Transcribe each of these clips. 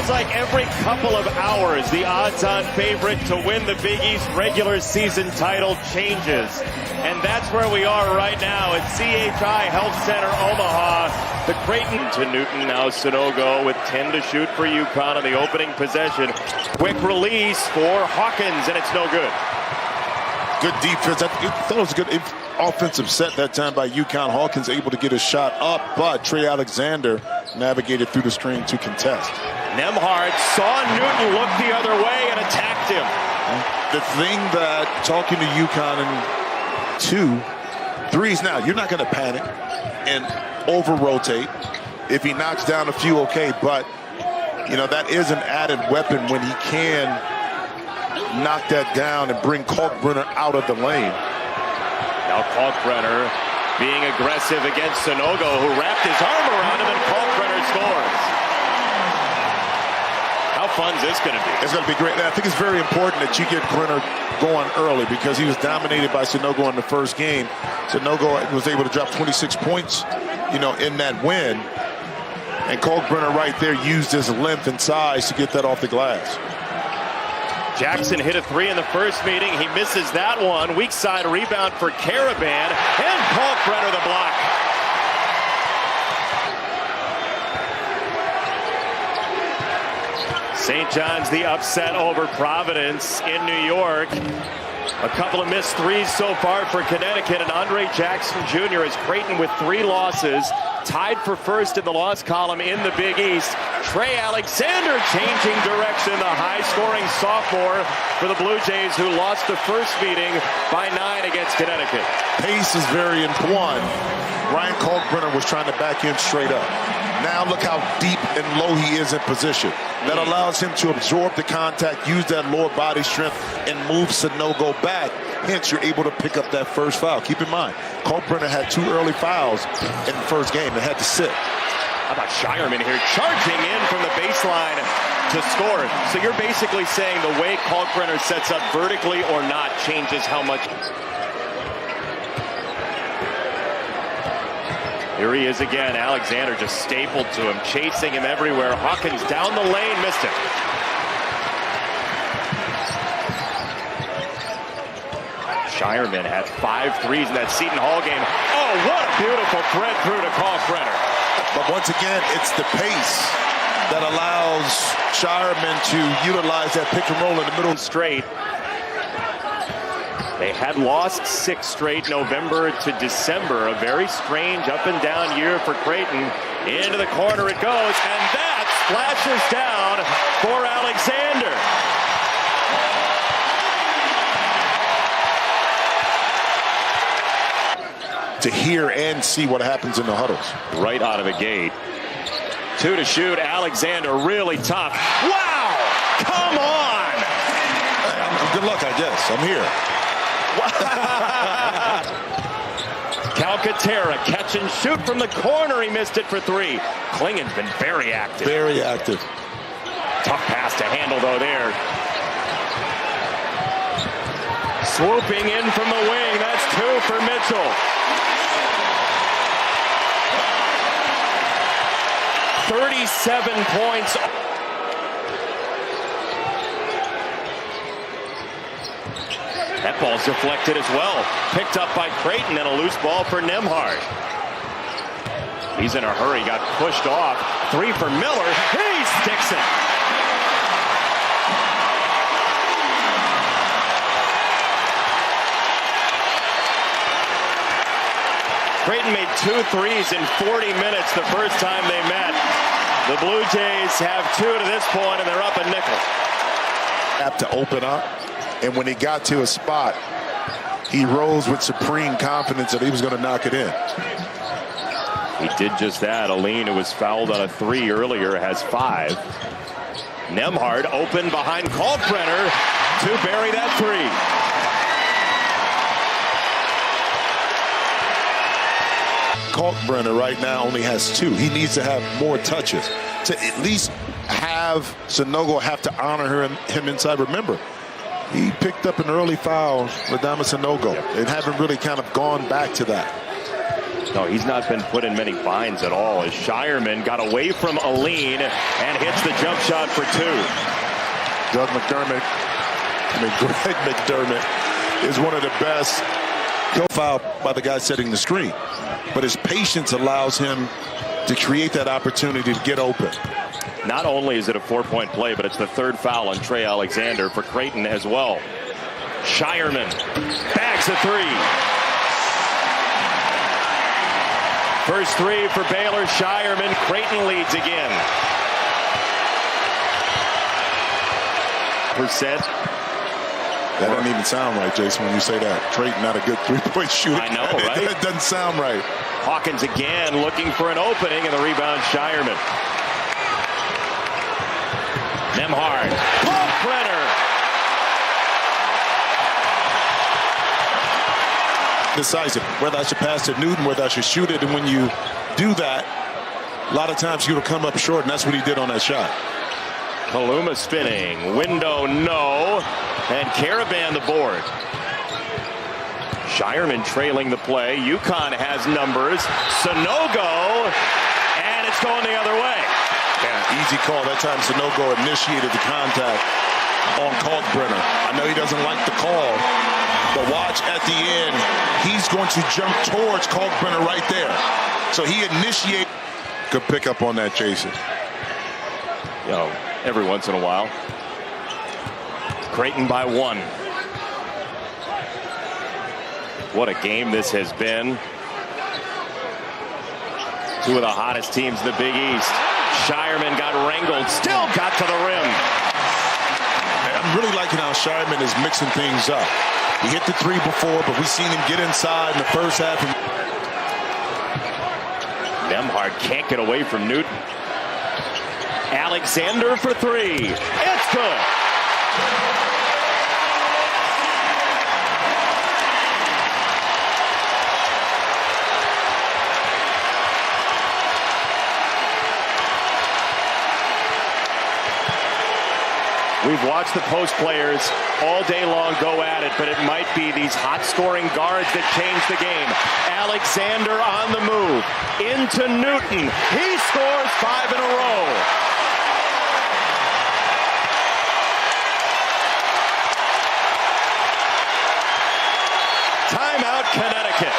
feels like every couple of hours, the odds-on favorite to win the Big East regular season title changes. And that's where we are right now at CHI Health Center, Omaha. The Creighton to Newton, now Sanogo with 10 to shoot for UConn on the opening possession. Quick release for Hawkins, and it's no good. Good defense. I thought it was a good offensive set that time by UConn. Hawkins able to get a shot up, but Trey Alexander navigated through the screen to contest. Nembhard saw Newton look the other way and attacked him. The thing that talking to UConn in 2 threes now, you're not going to panic and over-rotate. If he knocks down a few, okay, but, you know, that is an added weapon when he can knock that down and bring Kalkbrenner out of the lane. Now Kalkbrenner being aggressive against Sanogo, who wrapped his arm around him, and Kalkbrenner scores. How fun is this going to be? It's going to be great. I think it's very important that you get Brenner going early because he was dominated by Sanogo in the first game. Sanogo was able to drop 26 points, you know, in that win. And Kalkbrenner right there used his length and size to get that off the glass. Jackson hit a 3 in the first meeting. He misses that one. Weak side rebound for Caravan. And Kalkbrenner the block. St. John's the upset over Providence in New York. A couple of missed threes so far for Connecticut, and Andre Jackson Jr. is Creighton with 3 losses, tied for first in the loss column in the Big East. Trey Alexander changing direction, the high-scoring sophomore for the Blue Jays, who lost the first meeting by 9 against Connecticut. Pace is very important. Ryan Kalkbrenner was trying to back in straight up. Now look how deep and low he is in position. That allows him to absorb the contact, use that lower body strength, and move Sanogo back. Hence, you're able to pick up that first foul. Keep in mind, Kalkbrenner had 2 early fouls in the first game and had to sit. How about Shireman here charging in from the baseline to score? So you're basically saying the way Kalkbrenner sets up vertically or not changes how much. Here he is again. Alexander just stapled to him, chasing him everywhere. Hawkins down the lane, missed it. Shireman had 5 threes in that Seton Hall game. Oh, what a beautiful thread through to Kalkbrenner. But once again, it's the pace that allows Shireman to utilize that pick and roll in the middle. Straight. They had lost 6 straight November to December. A very strange up and down year for Creighton. Into the corner it goes, and that splashes down for Alexander. To hear and see what happens in the huddles. Right out of the gate. 2 to shoot. Alexander really tough. Wow! Come on! Good luck, I guess. I'm here. Calcaterra catch and shoot from the corner. He missed it for 3. Klingen's been very active. Very active. Tough pass to handle, though, there. Swooping in from the wing. That's 2 for Mitchell. 37 points. That ball's deflected as well. Picked up by Creighton, and a loose ball for Nembhard. He's in a hurry, got pushed off. 3 for Miller. He sticks it. Creighton made 2 threes in 40 minutes the first time they met. The Blue Jays have 2 to this point, and they're up a nickel. Have to open up. And when he got to a spot, he rose with supreme confidence that he was going to knock it in. He did just that. Aline, who was fouled on a 3 earlier, has 5. Nembhard open behind Kalkbrenner to bury that 3. Kalkbrenner right now only has 2. He needs to have more touches to at least have Sanogo have to honor him inside. Remember, he picked up an early foul with Sanogo and haven't really kind of gone back to that. No, he's not been put in many binds at all, as Shireman got away from Aline and hits the jump shot for two. Greg McDermott is one of the best. Foul by the guy setting the screen. But his patience allows him to create that opportunity to get open. Not only is it a 4-point play, but it's the third foul on Trey Alexander for Creighton as well. Shireman bags a three. First three for Baylor. Shireman. Creighton leads again. That doesn't even sound right, Jason, when you say that. Creighton not a good three-point shooter. I know, right? It doesn't sound right. Hawkins again looking for an opening, and the rebound, Shireman. Nemhard. Paul Brenner. Decisive, whether I should pass to Newton, whether I should shoot it, and when you do that, a lot of times you'll come up short, and that's what he did on that shot. Kaluma spinning, window no, and Caravan the board. Shireman trailing the play. UConn has numbers. Sanogo, and it's going the other way. Yeah, easy call. That time Sanogo initiated the contact on Kalkbrenner. I know he doesn't like the call, but watch at the end, he's going to jump towards Kalkbrenner right there. So he initiated. Good pick up on that, Jason. You know, every once in a while. Creighton by one. What a game this has been. Two of the hottest teams in the Big East. Shireman got wrangled, still got to the rim. I'm really liking how Shireman is mixing things up. He hit the three before, but we've seen him get inside in the first half. Nemhard can't get away from Newton. Alexander for three. It's good. We've watched the post players all day long go at it, but it might be these hot-scoring guards that change the game. Alexander on the move. Into Newton. He scores 5 in a row. Timeout, Connecticut.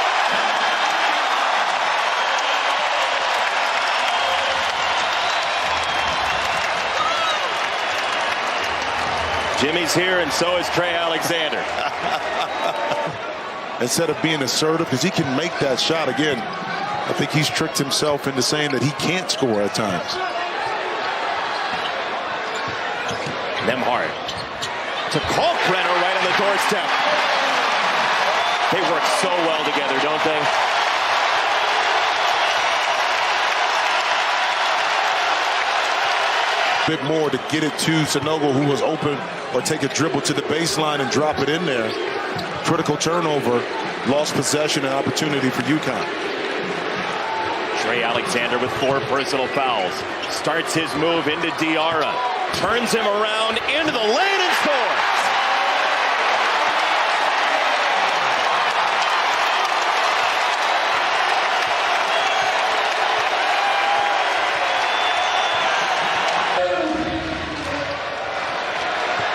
Jimmy's here, and so is Trey Alexander. Instead of being assertive, because he can make that shot again, I think he's tricked himself into saying that he can't score at times. Nemhard to Kalkbrenner right on the doorstep. They work so well together, don't they? Bit more to get it to Sanogo, who was open, or take a dribble to the baseline and drop it in there. Critical turnover, lost possession and opportunity for UConn. Trey Alexander with 4 personal fouls. Starts his move into Diarra. Turns him around into the lane and scores.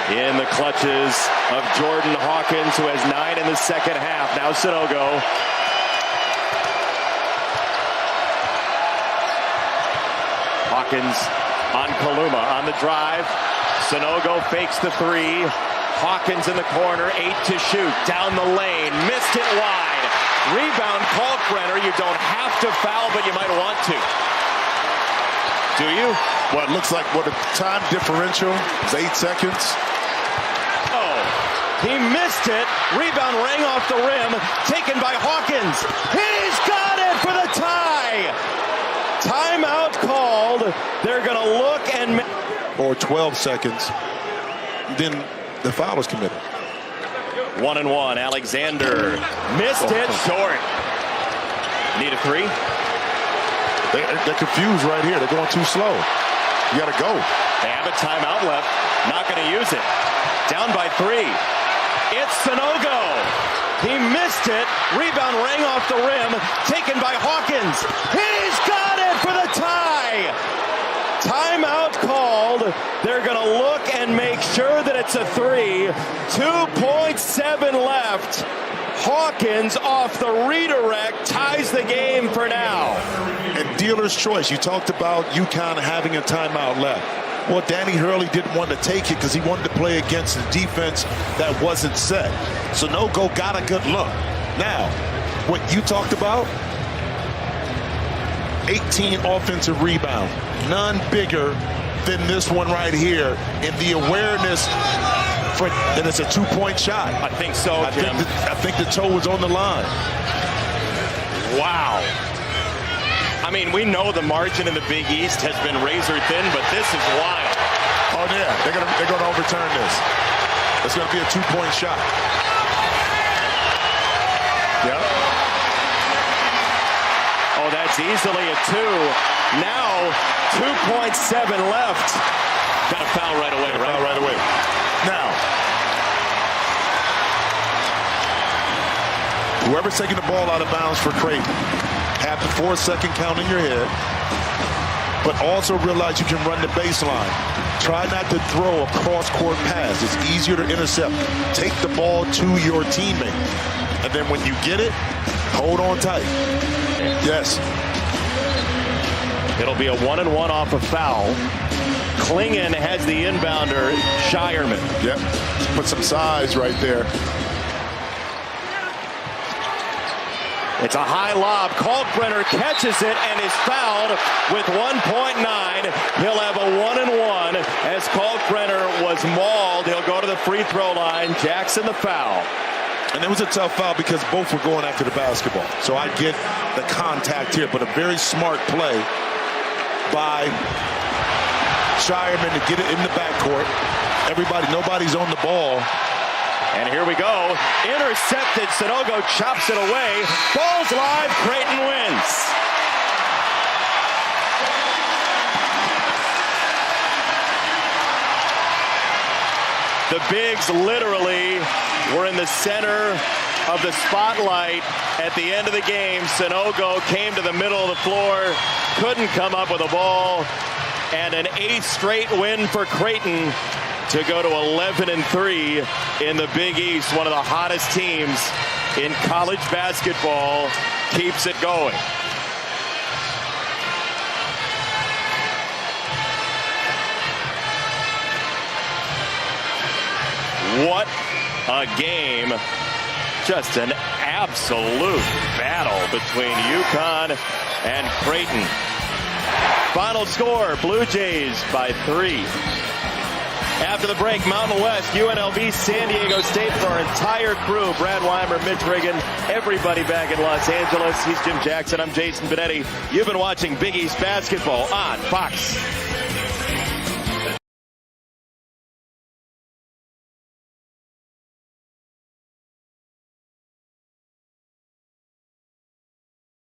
In the clutches of Jordan Hawkins, who has 9 in the second half. Now Sanogo. Hawkins on Kaluma on the drive. Sanogo fakes the three. Hawkins in the corner, 8 to shoot. Down the lane, missed it wide. Rebound, Kalkbrenner. You don't have to foul, but you might want to. Do you? Well, it looks like what a time differential is 8 seconds. He missed it. Rebound rang off the rim. Taken by Hawkins. He's got it for the tie. Timeout called. They're going to look and... Or 12 seconds. Then the foul was committed. 1-and-1. Alexander missed it short. Need a three? They're confused right here. They're going too slow. You got to go. They have a timeout left. Not going to use it. Down by 3. It's Sanogo. He missed it. Rebound rang off the rim. Taken by Hawkins. He's got it for the tie. Timeout called. They're going to look and make sure that it's a 3. 2.7 left. Hawkins off the redirect ties the game for now. And dealer's choice. You talked about UConn having a timeout left. Well, Danny Hurley didn't want to take it because he wanted to play against a defense that wasn't set. So no-go got a good look. Now, what you talked about, 18 offensive rebounds. None bigger than this one right here. And the awareness that it's a 2-point shot. I think so, Jim. I think the toe was on the line. Wow. I mean, we know the margin in the Big East has been razor thin, but this is wild. Oh, yeah. They're gonna overturn this. It's going to be a 2-point shot. Yep. Oh, that's easily a 2. Now, 2.7 left. Got a foul right away, right? Foul right away. Now, whoever's taking the ball out of bounds for Creighton, have the 4-second count in your head, but also realize you can run the baseline. Try not to throw a cross-court pass. It's easier to intercept. Take the ball to your teammate. And then when you get it, hold on tight. Yes. It'll be a 1-and-1 off a foul. Klingon has the inbounder, Shireman. Yep. Put some size right there. It's a high lob. Kalkbrenner catches it and is fouled with 1.9. He'll have a 1-and-1 as Kalkbrenner was mauled. He'll go to the free throw line. Jackson the foul. And it was a tough foul because both were going after the basketball. So I get the contact here, but a very smart play by Shireman to get it in the backcourt. Nobody's on the ball. And here we go. Intercepted. Sanogo chops it away. Ball's live. Creighton wins. The Bigs literally were in the center of the spotlight at the end of the game. Sanogo came to the middle of the floor, couldn't come up with a ball, and an 8th straight win for Creighton to go to 11-3 in the Big East. One of the hottest teams in college basketball keeps it going. What a game. Just an absolute battle between UConn and Creighton. Final score, Blue Jays by 3. After the break, Mountain West, UNLV, San Diego State for our entire crew. Brad Weimer, Mitch Riggin, everybody back in Los Angeles. He's Jim Jackson. I'm Jason Benetti. You've been watching Big East basketball on Fox.